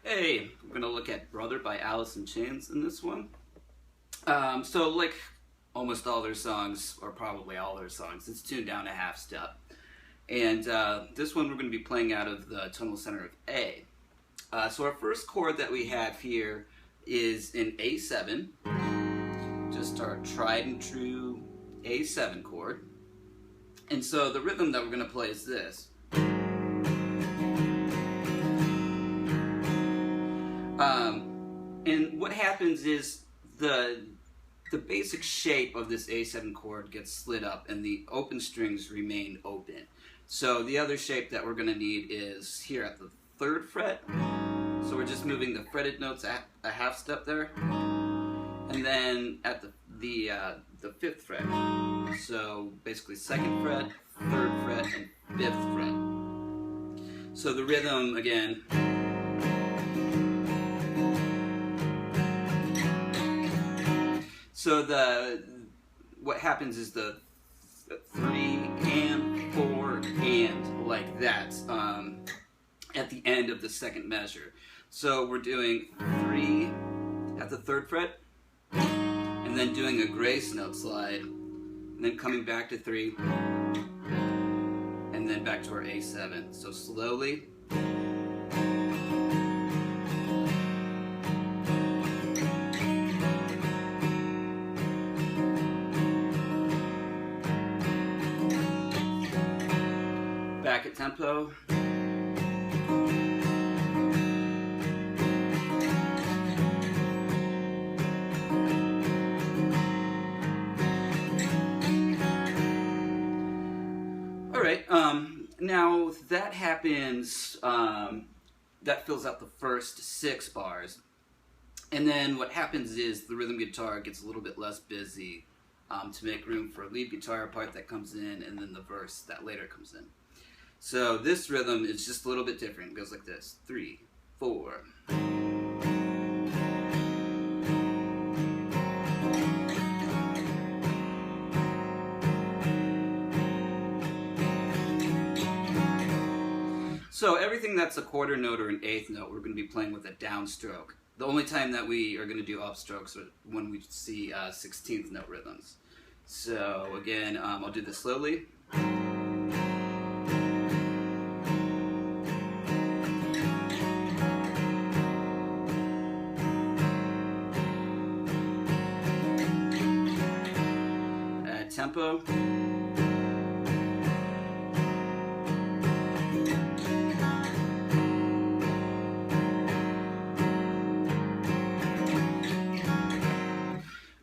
Hey, we're gonna look at Brother by Alice in Chains in this one. So like almost all their songs, or probably all their songs, it's tuned down a half step. And this one we're gonna be playing out of the tonal center of A. So our first chord that we have here is in A7, just our tried and true A7 chord. And so the rhythm that we're gonna play is this. And what happens is the basic shape of this A7 chord gets slid up and the open strings remain open. So the other shape that we're going to need is here at the 3rd fret. So we're just moving the fretted notes a half step there. And then at the 5th fret. So basically 2nd fret, 3rd fret, and 5th fret. So the rhythm again. So what happens is the 3 and 4 and like that at the end of the second measure. So we're doing 3 at the 3rd fret, and then doing a grace note slide, and then coming back to 3, and then back to our A7. So slowly. Back at tempo. Alright, now that happens, that fills out the first 6 bars. And then what happens is the rhythm guitar gets a little bit less busy to make room for a lead guitar part that comes in, and then the verse that later comes in. So this rhythm is just a little bit different. It goes like this. 3, 4. So everything that's a quarter note or an eighth note, we're going to be playing with a downstroke. The only time that we are going to do upstrokes are when we see 16th note rhythms. So again, I'll do this slowly. Tempo.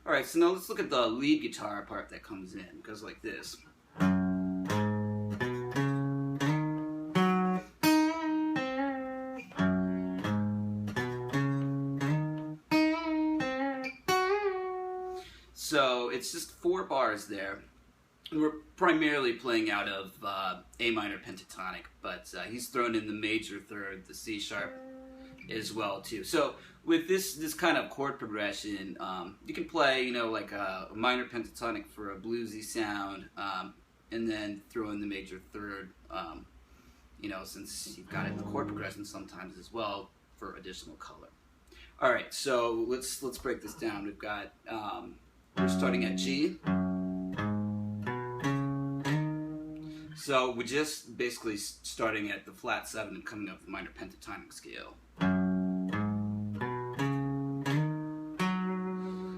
Alright, so now let's look at the lead guitar part that comes in. It goes like this. So it's just 4 bars there. We're primarily playing out of A minor pentatonic, but he's thrown in the major third, the C sharp as well too. So with this kind of chord progression, you can play, like a minor pentatonic for a bluesy sound, and then throw in the major third, since you've got it in the chord progression sometimes as well for additional color. All right, so let's break this down. We've got we're starting at G. So we're just basically starting at the flat 7 and coming up the minor pentatonic scale.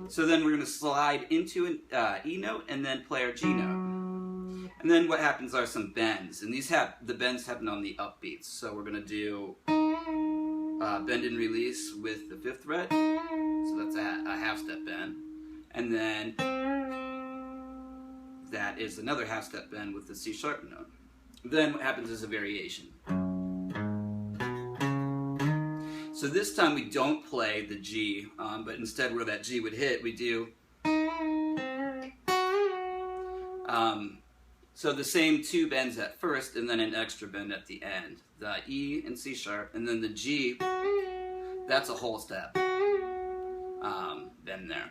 So then we're going to slide into an E note and then play our G note. And then what happens are some bends, and the bends happen on the upbeats. So we're going to do bend and release with the 5th fret. So that's a half step bend. And then that is another half step bend with the C sharp note. Then what happens is a variation. So this time we don't play the G, but instead where that G would hit, we do. So the same 2 bends at first, and then an extra bend at the end. The E and C sharp, and then the G, that's a whole step bend there.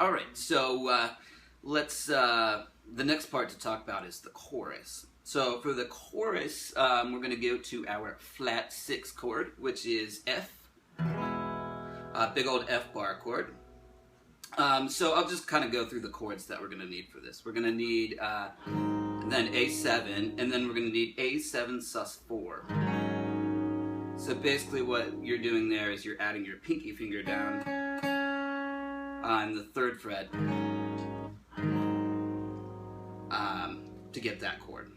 Alright, so let's, the next part to talk about is the chorus. So for the chorus, we're going to go to our flat 6 chord, which is F, big old F bar chord. So I'll just kind of go through the chords that we're going to need for this. We're going to need then A7, and then we're going to need A7 sus 4. So basically what you're doing there is you're adding your pinky finger down on the 3rd fret to get that chord.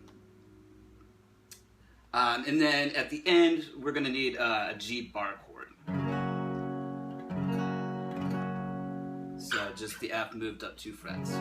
And then at the end, we're going to need a G bar chord. So just the F moved up 2 frets.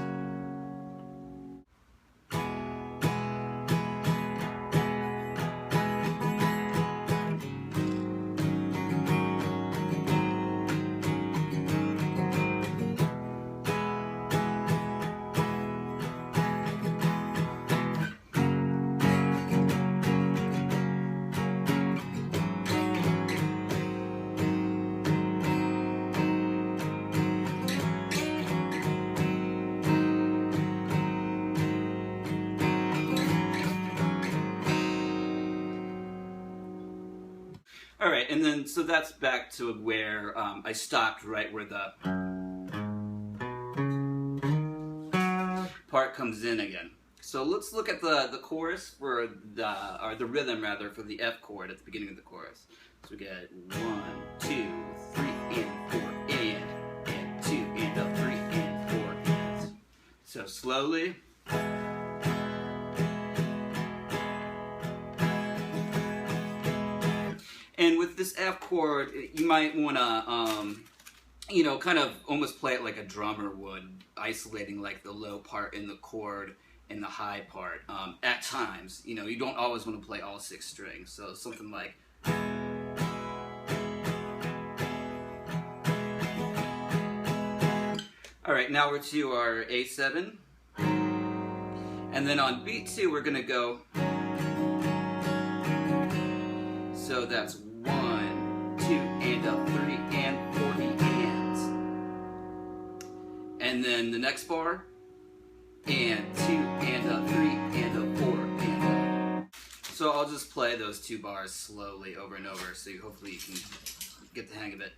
All right, and then so that's back to where I stopped, right where the part comes in again. So let's look at the chorus for the rhythm rather for the F chord at the beginning of the chorus. So we get 1, 2, 3, and 4, and 2, and up 3, and 4, and. So slowly. And with this F chord, you might want to, you know, kind of almost play it like a drummer would, isolating like the low part in the chord and the high part. At times, you know, you don't always want to play all 6 strings. So something like. All right, now we're to our A7. And then on beat 2, we're going to go. So that's 1, 2, and up 3, and 4, and. And then the next bar, and 2, and up 3, and up 4, and. So I'll just play those 2 bars slowly over and over, so hopefully you can get the hang of it.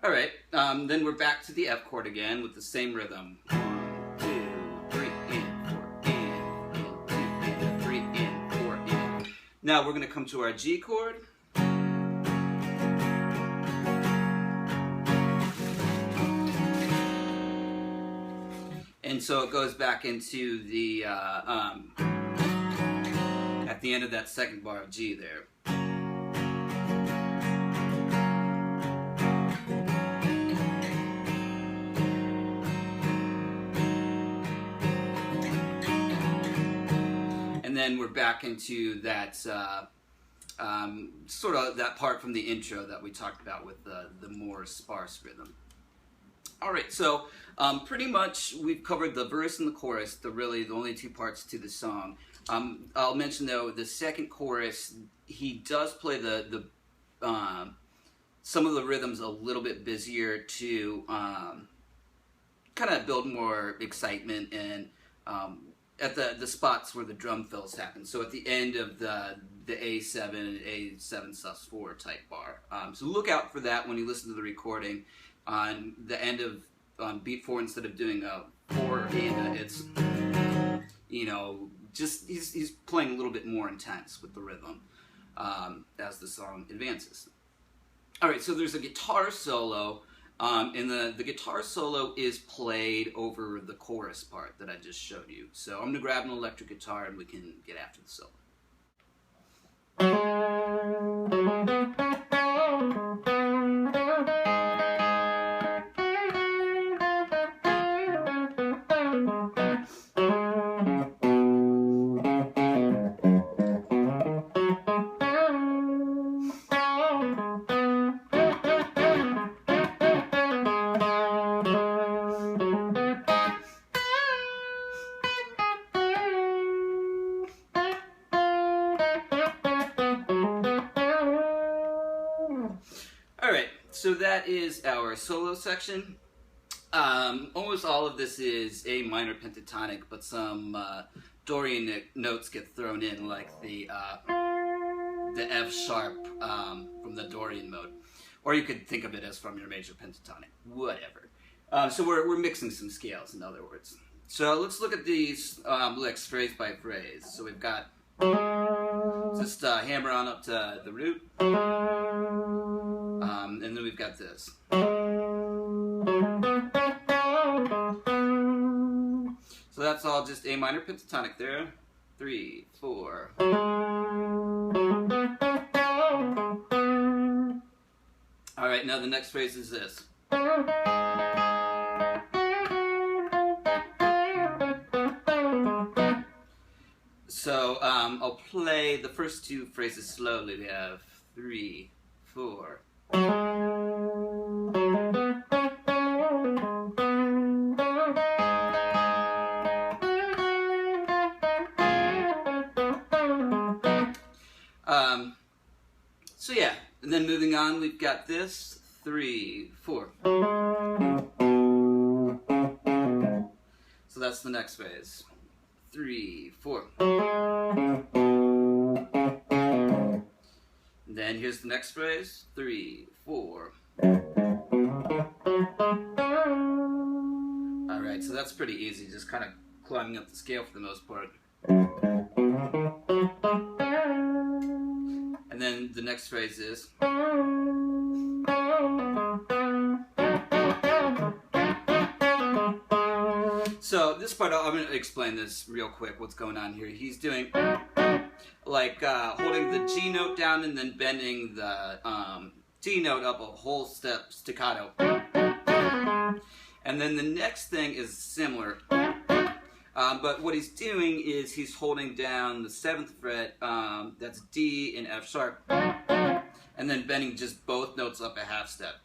All right, then we're back to the F chord again with the same rhythm. 1, 2, 3, and 4, and 2, and 3, and 4, and. Now we're going to come to our G chord. And so it goes back into the, at the end of that 2nd bar of G there. And then we're back into that sort of that part from the intro that we talked about with the more sparse rhythm. All right, so pretty much we've covered the verse and the chorus, the only 2 parts to the song. I'll mention though the 2nd chorus, he does play the some of the rhythms a little bit busier to kind of build more excitement and at the spots where the drum fills happen. So at the end of the A7 and A7 sus 4 type bar. So look out for that when you listen to the recording. On the end of beat 4, instead of doing a 4 and it's, you know, just he's playing a little bit more intense with the rhythm as the song advances. All right, so there's a guitar solo. And the guitar solo is played over the chorus part that I just showed you. So I'm going to grab an electric guitar and we can get after the solo. Alright, so that is our solo section. Almost all of this is A minor pentatonic, but some Dorian notes get thrown in, like the F sharp from the Dorian mode. Or you could think of it as from your major pentatonic, whatever. So we're mixing some scales, in other words. So let's look at these licks phrase by phrase. So we've got just hammer on up to the root, and then we've got this. So that's all just A minor pentatonic there. 3, 4. Alright, now the next phrase is this. So I'll play the first two phrases slowly. We have 3, 4. So yeah, and then moving on, we've got this 3, 4. So that's the next phrase. 3, 4. And then here's the next phrase. 3, 4. Alright, so that's pretty easy, just kind of climbing up the scale for the most part. And then the next phrase is. So this part, I'm going to explain this real quick, what's going on here. He's doing like holding the G note down and then bending the D note up a whole step staccato. And then the next thing is similar. But what he's doing is he's holding down the 7th fret, that's D and F sharp, and then bending just both notes up a half step.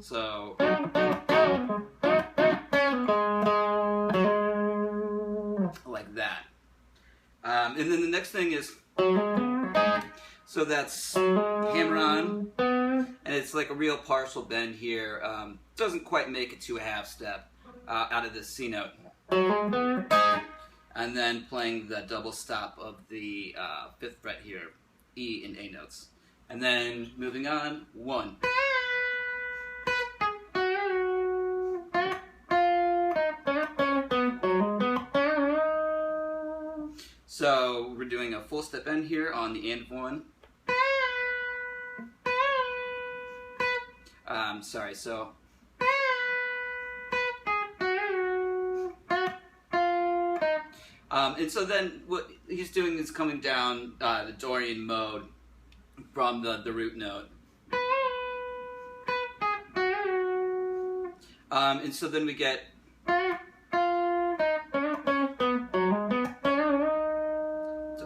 So, like that. And then the next thing is, so that's hammer on, and it's like a real partial bend here. Doesn't quite make it to a half step. Out of the C note, and then playing the double stop of the 5th fret here, E and A notes, and then moving on, 1. So we're doing a full step bend here on the and 1. Sorry, so. And so then what he's doing is coming down the Dorian mode from the root note. And so then we get to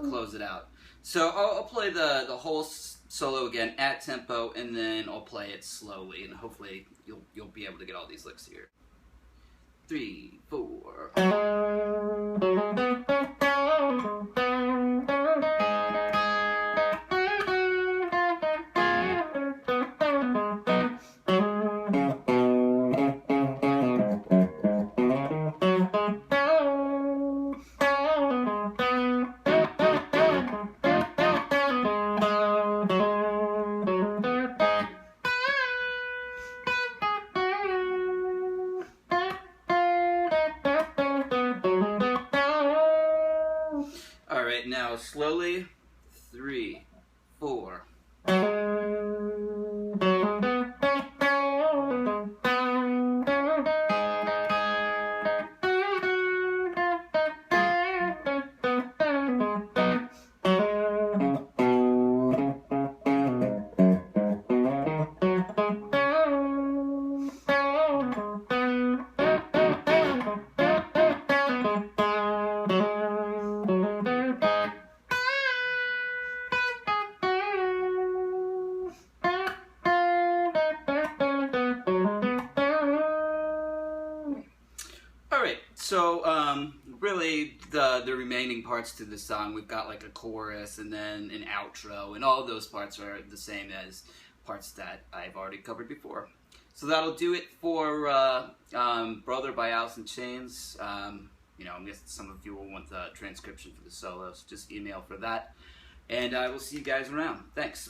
close it out. So I'll play the whole solo again at tempo, and then I'll play it slowly, and hopefully you'll be able to get all these licks here. 3, 4. Alright, now slowly, 3, 4. So really the remaining parts to the song, we've got like a chorus and then an outro, and all of those parts are the same as parts that I've already covered before. So that'll do it for Brother by Alice in Chains. You know, I guess some of you will want the transcription for the solos. Just email for that. And I will see you guys around. Thanks.